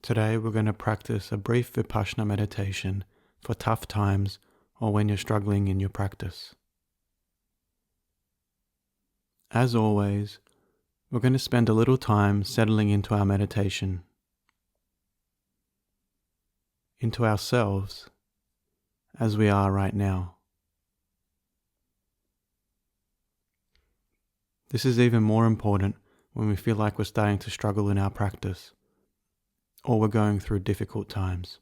Today we're going to practice a brief Vipassana meditation for tough times or when you're struggling in your practice. As always, we're going to spend a little time settling into our meditation, into ourselves as we are right now. This is even more important when we feel like we're starting to struggle in our practice, or we're going through difficult times.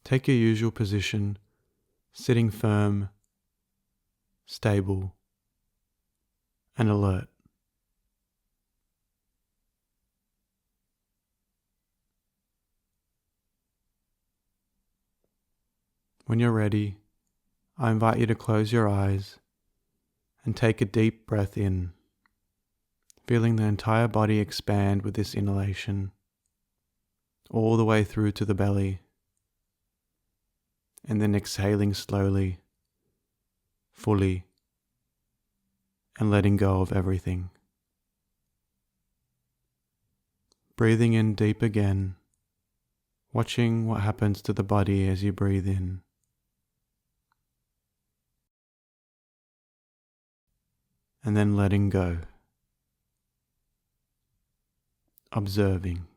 Take your usual position, sitting firm, stable, and alert. When you're ready, I invite you to close your eyes and take a deep breath in, feeling the entire body expand with this inhalation, all the way through to the belly, and then exhaling slowly, fully, and letting go of everything. Breathing in deep again, watching what happens to the body as you breathe in. And then letting go, observing.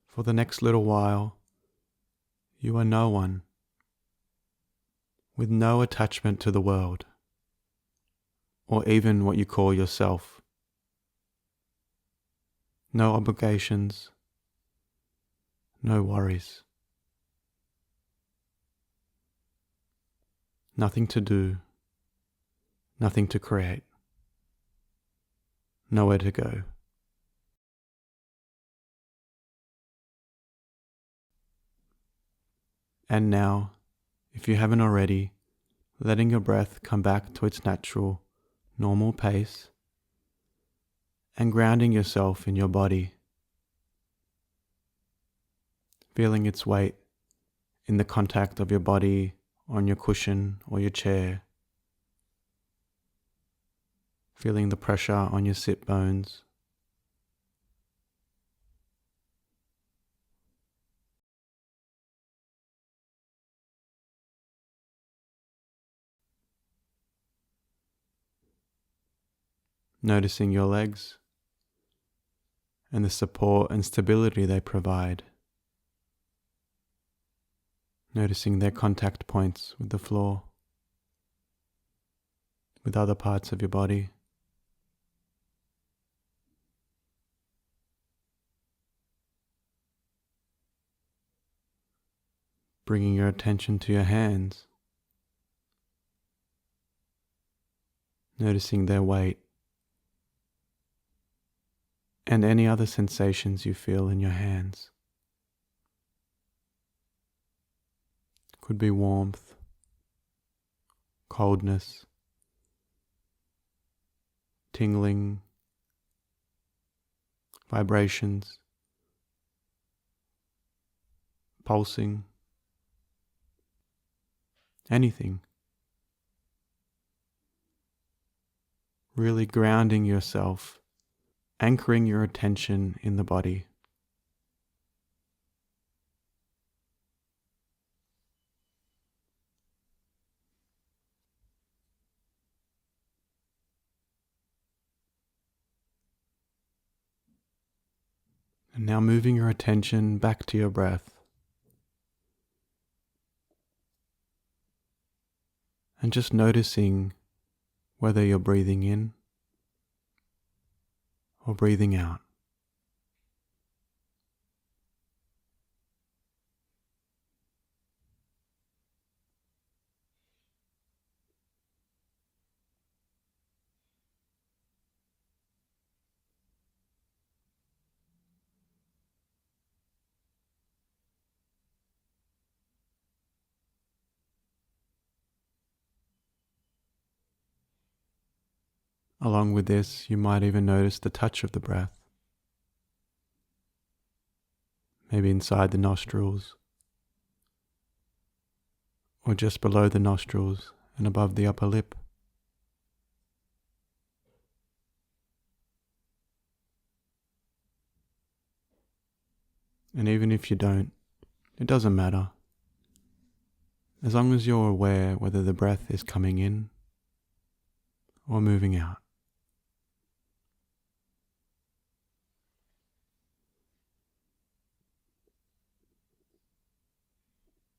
For the next little while, you are no one, with no attachment to the world, or even what you call yourself. No obligations, no worries. Nothing to do, nothing to create, nowhere to go. And now, if you haven't already, letting your breath come back to its natural, normal pace, and grounding yourself in your body, feeling its weight in the contact of your body on your cushion or your chair, feeling the pressure on your sit bones, noticing your legs and the support and stability they provide, noticing their contact points with the floor, with other parts of your body. Bringing your attention to your hands, noticing their weight and any other sensations you feel in your hands. Could be warmth, coldness, tingling, vibrations, pulsing, anything. Really grounding yourself, anchoring your attention in the body. And now moving your attention back to your breath. And just noticing whether you're breathing in or breathing out. Along with this, you might even notice the touch of the breath. maybe inside the nostrils, or just below the nostrils and above the upper lip. And even if you don't, it doesn't matter. As long as you're aware whether the breath is coming in or moving out.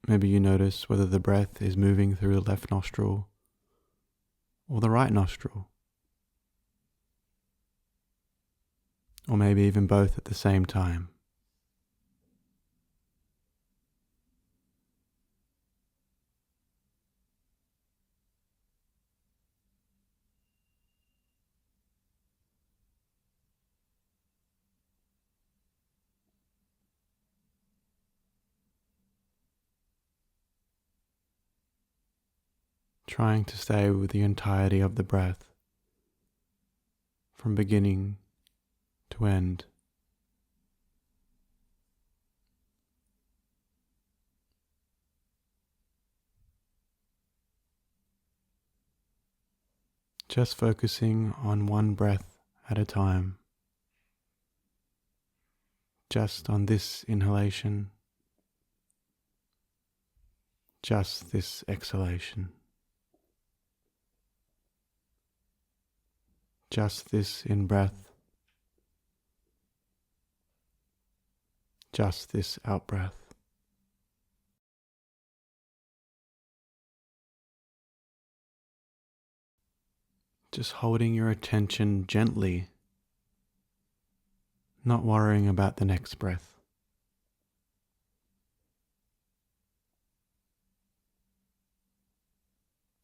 Maybe you notice whether the breath is moving through the left nostril or the right nostril. Or maybe even both at the same time. Trying to stay with the entirety of the breath, from beginning to end. Just focusing on one breath at a time. Just on this inhalation, just this exhalation. Just this in-breath, just this out-breath. Just holding your attention gently, not worrying about the next breath.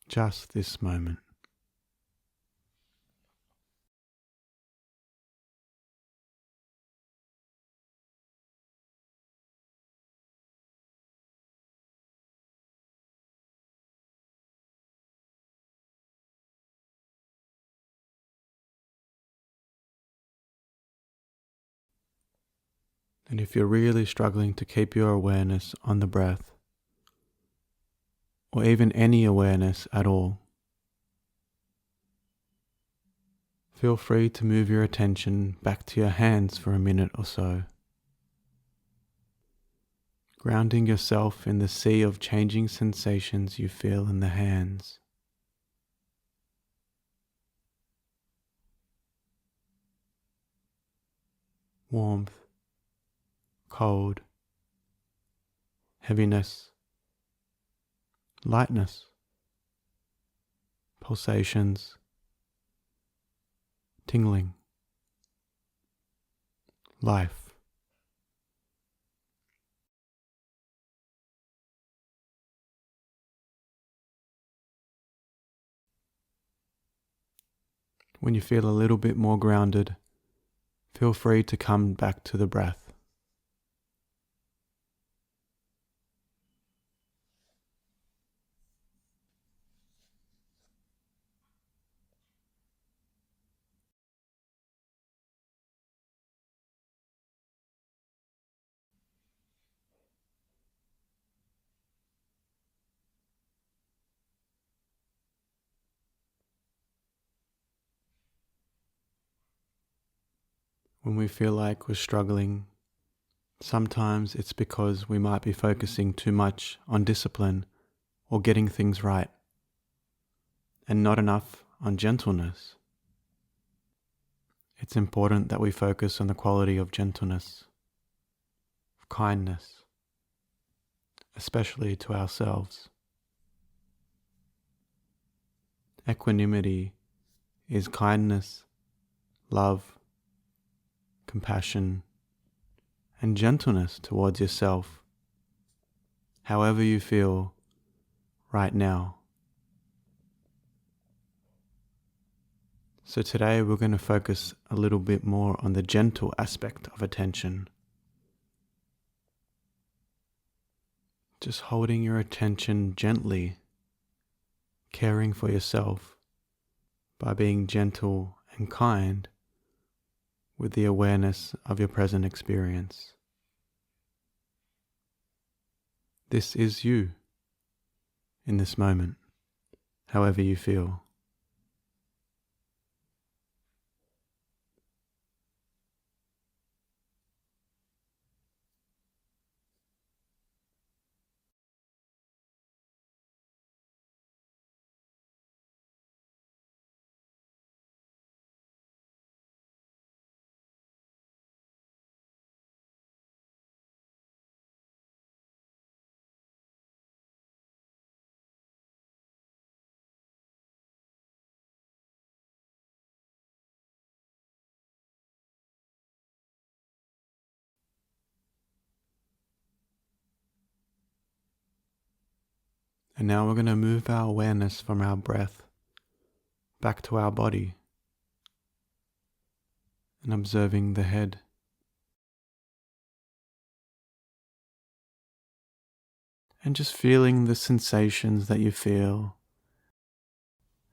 Just this moment. And if you're really struggling to keep your awareness on the breath, or even any awareness at all, feel free to move your attention back to your hands for a minute or so, grounding yourself in the sea of changing sensations you feel in the hands. Warmth, cold, heaviness, lightness, pulsations, tingling, life. When you feel a little bit more grounded, feel free to come back to the breath. When we feel like we're struggling, sometimes it's because we might be focusing too much on discipline or getting things right, and not enough on gentleness. It's important that we focus on the quality of gentleness, of kindness, especially to ourselves. Equanimity is kindness, love, compassion, and gentleness towards yourself, however you feel right now. So today we're going to focus a little bit more on the gentle aspect of attention. Just holding your attention gently, caring for yourself by being gentle and kind with the awareness of your present experience. This is you in this moment, however you feel. And now we're going to move our awareness from our breath back to our body and observing the head. And just feeling the sensations that you feel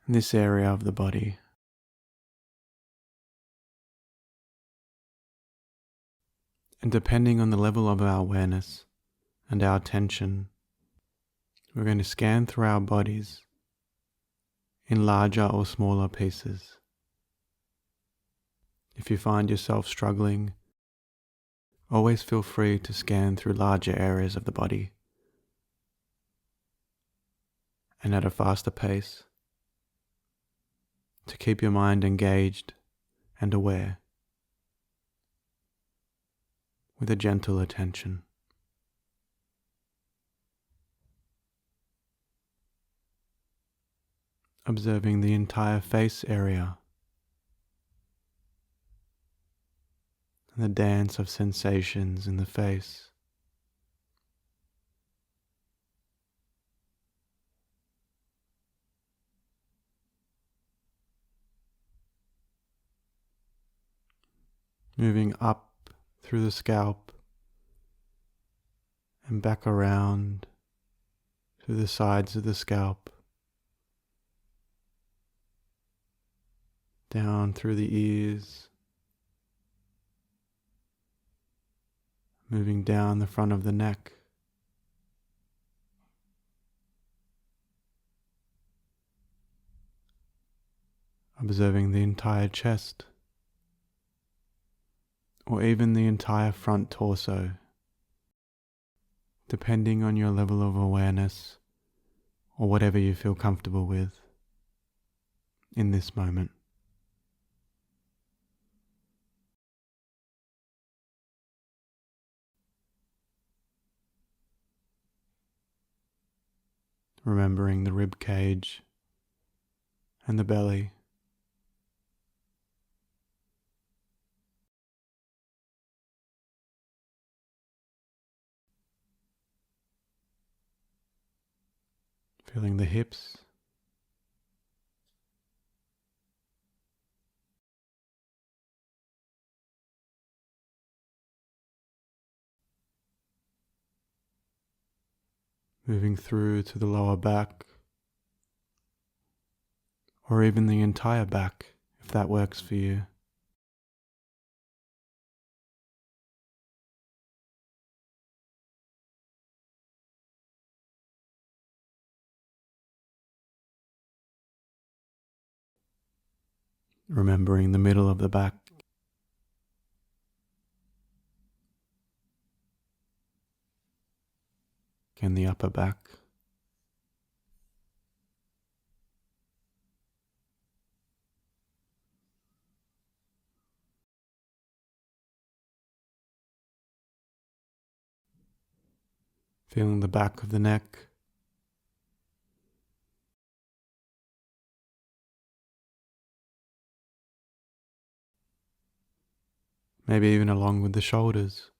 in this area of the body. And depending on the level of our awareness and our attention, we're going to scan through our bodies in larger or smaller pieces. If you find yourself struggling, always feel free to scan through larger areas of the body and at a faster pace to keep your mind engaged and aware with a gentle attention. Observing the entire face area and the dance of sensations in the face. Moving up through the scalp and back around to the sides of the scalp, down through the ears, moving down the front of the neck, observing the entire chest, or even the entire front torso, depending on your level of awareness or whatever you feel comfortable with in this moment. Remembering the rib cage and the belly. Feeling the hips. Moving through to the lower back, or even the entire back, if that works for you. Remembering the middle of the back. And the upper back. Feeling the back of the neck. Maybe even along with the shoulders.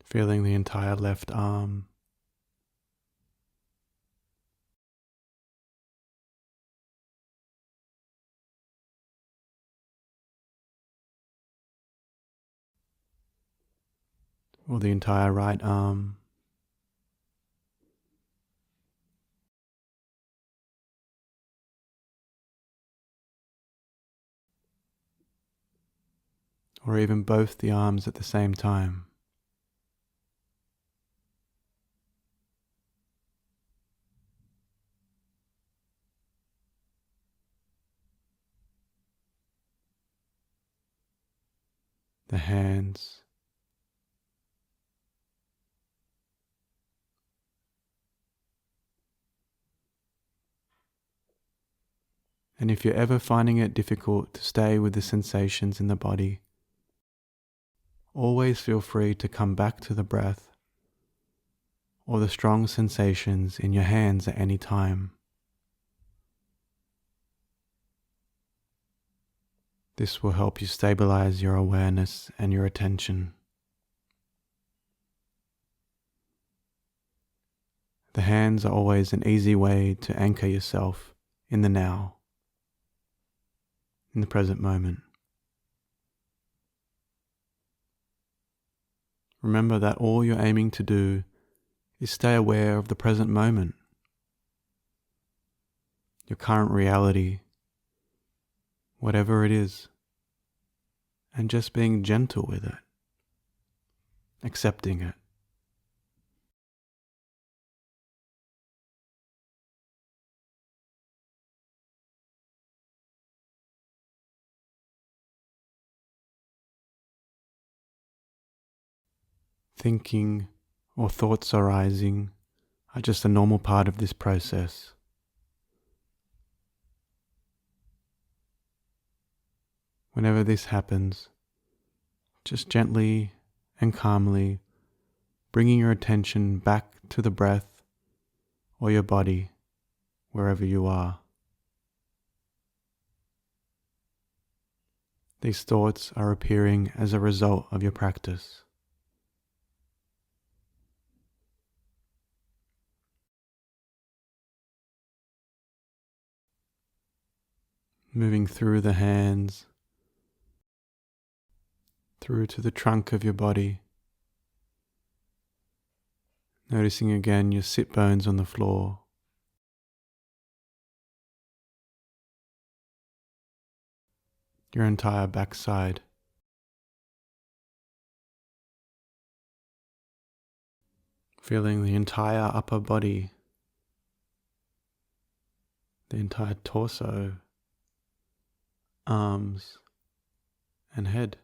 Feeling the entire left arm. Or the entire right arm. or even both the arms at the same time. The hands, and if you're ever finding it difficult to stay with the sensations in the body, always feel free to come back to the breath or the strong sensations in your hands at any time. This will help you stabilize your awareness and your attention. The hands are always an easy way to anchor yourself in the now, in the present moment. Remember that all you're aiming to do is stay aware of the present moment, your current reality, whatever it is, and just being gentle with it, accepting it. Thinking or thoughts arising are just a normal part of this process. Whenever this happens, just gently and calmly bringing your attention back to the breath or your body, wherever you are. These thoughts are appearing as a result of your practice. Moving through the hands, through to the trunk of your body. Noticing again your sit bones on the floor. Your entire backside. Feeling the entire upper body, the entire torso, arms, and head.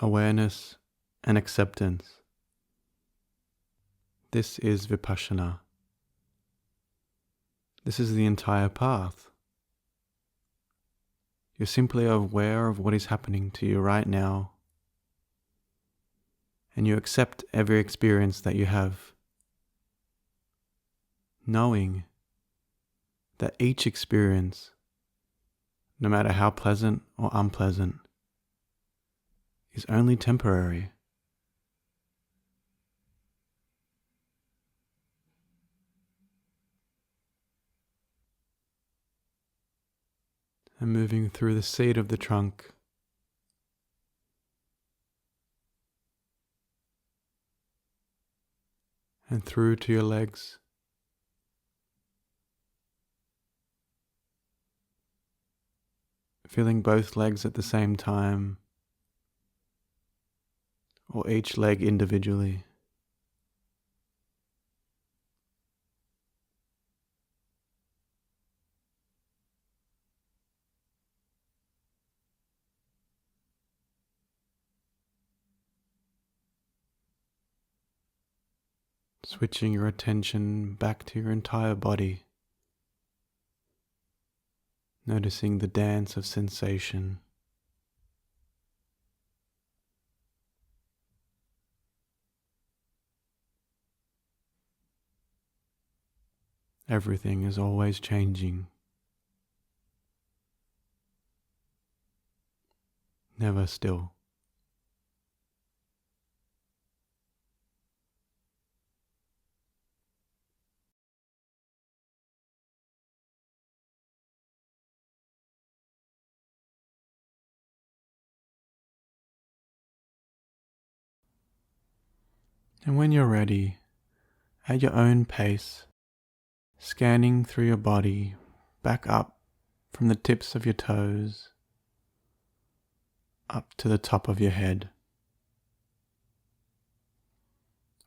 Awareness and acceptance. This is Vipassana. This is the entire path. You're simply aware of what is happening to you right now, and you accept every experience that you have, knowing that each experience, no matter how pleasant or unpleasant, is only temporary. And moving through the seat of the trunk, and through to your legs, feeling both legs at the same time, or each leg individually. Switching your attention back to your entire body, noticing the dance of sensation. Everything is always changing, never still. And when you're ready, at your own pace, scanning through your body, back up from the tips of your toes, up to the top of your head.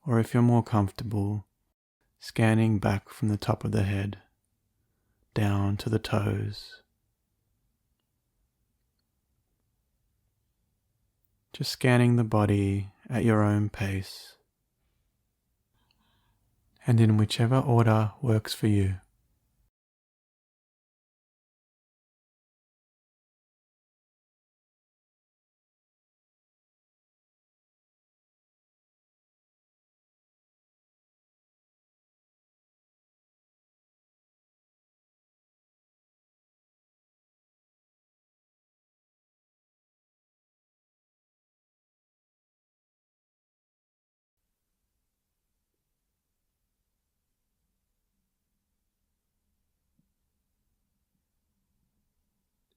Or if you're more comfortable, scanning back from the top of the head, down to the toes. Just scanning the body at your own pace, and in whichever order works for you.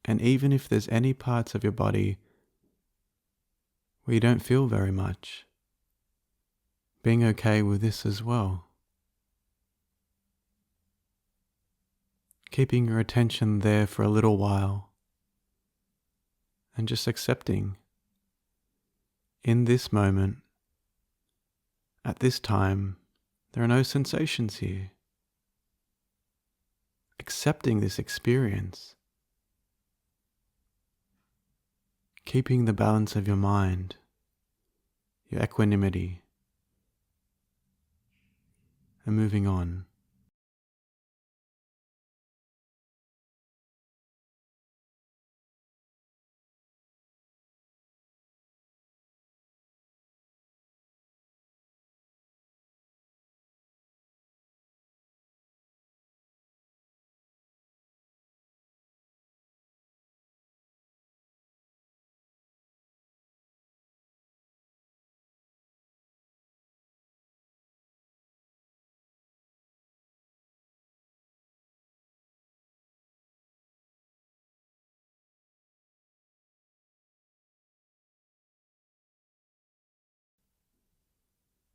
And even if there's any parts of your body where you don't feel very much, being okay with this as well. Keeping your attention there for a little while and just accepting in this moment, at this time, there are no sensations here. Accepting this experience. Keeping the balance of your mind, your equanimity, and moving on.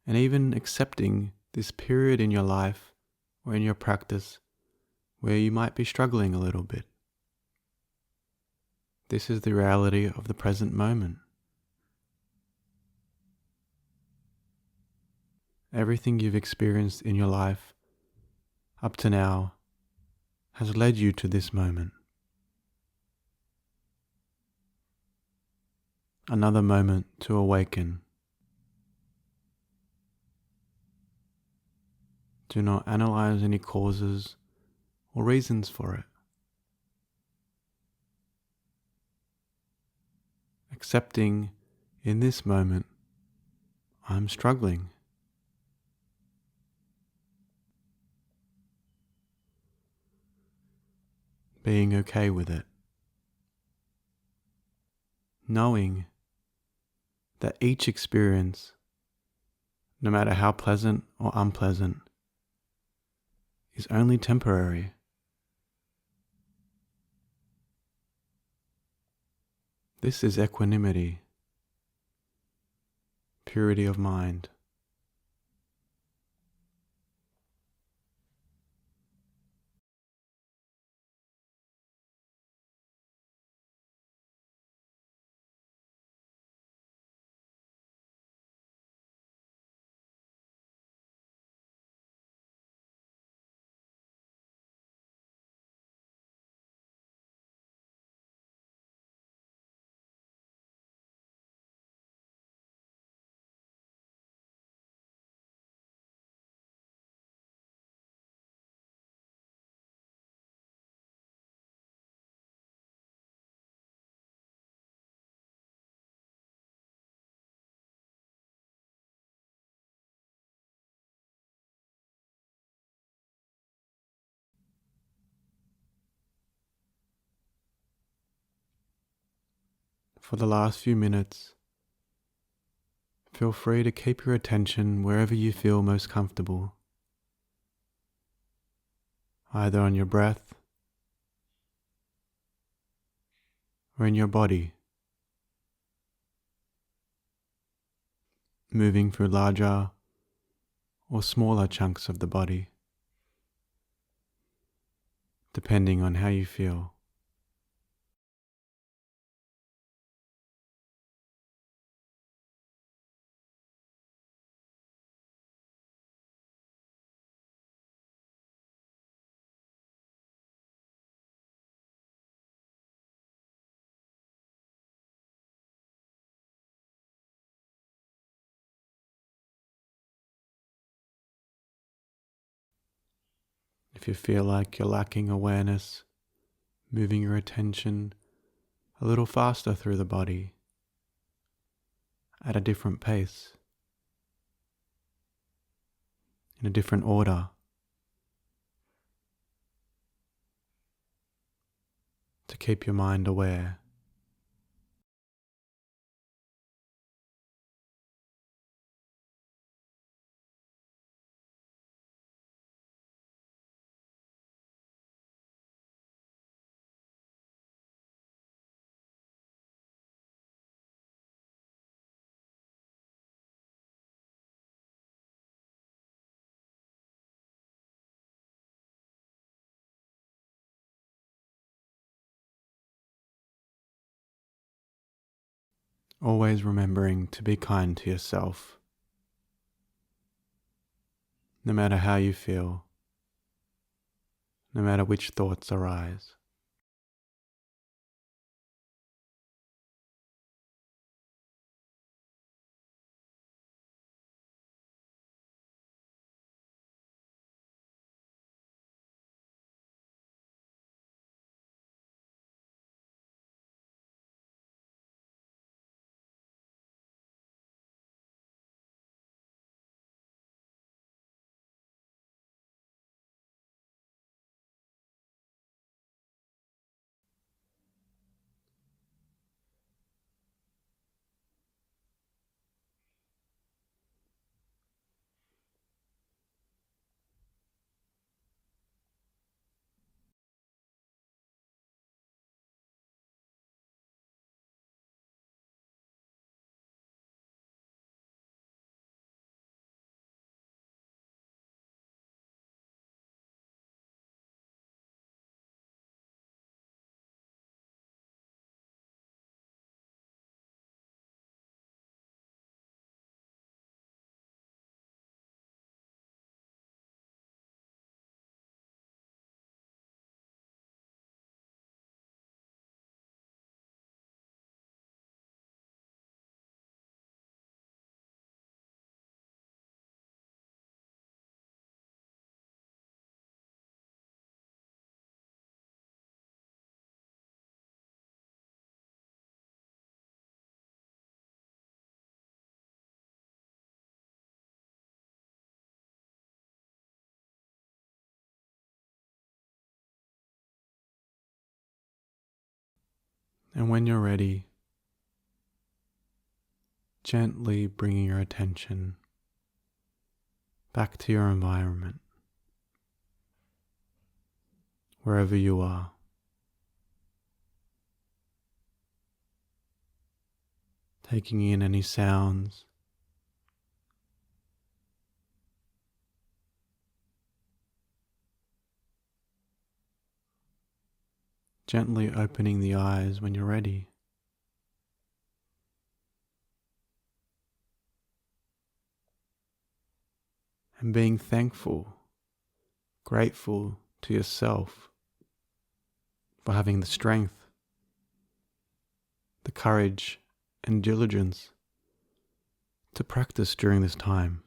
And even accepting this period in your life or in your practice where you might be struggling a little bit. This is the reality of the present moment. Everything you've experienced in your life up to now has led you to this moment. Another moment to awaken. Do not analyze any causes or reasons for it. Accepting in this moment, I'm struggling. Being okay with it. Knowing that each experience, no matter how pleasant or unpleasant, is only temporary. This is equanimity, purity of mind. For the last few minutes, feel free to keep your attention wherever you feel most comfortable, either on your breath or in your body, moving through larger or smaller chunks of the body, depending on how you feel. If you feel like you're lacking awareness, moving your attention a little faster through the body at a different pace, in a different order, to keep your mind aware. Always remembering to be kind to yourself, no matter how you feel, no matter which thoughts arise. And when you're ready, gently bringing your attention back to your environment, wherever you are. Taking in any sounds, gently opening the eyes when you're ready. And being thankful, grateful to yourself for having the strength, the courage and diligence to practice during this time,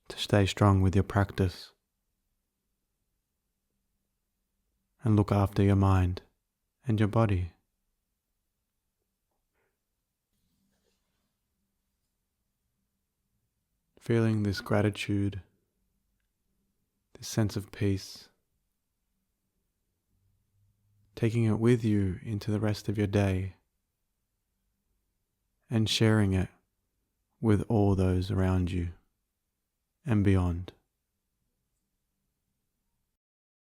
to stay strong with your practice and look after your mind and your body. Feeling this gratitude, this sense of peace, taking it with you into the rest of your day and sharing it with all those around you and beyond.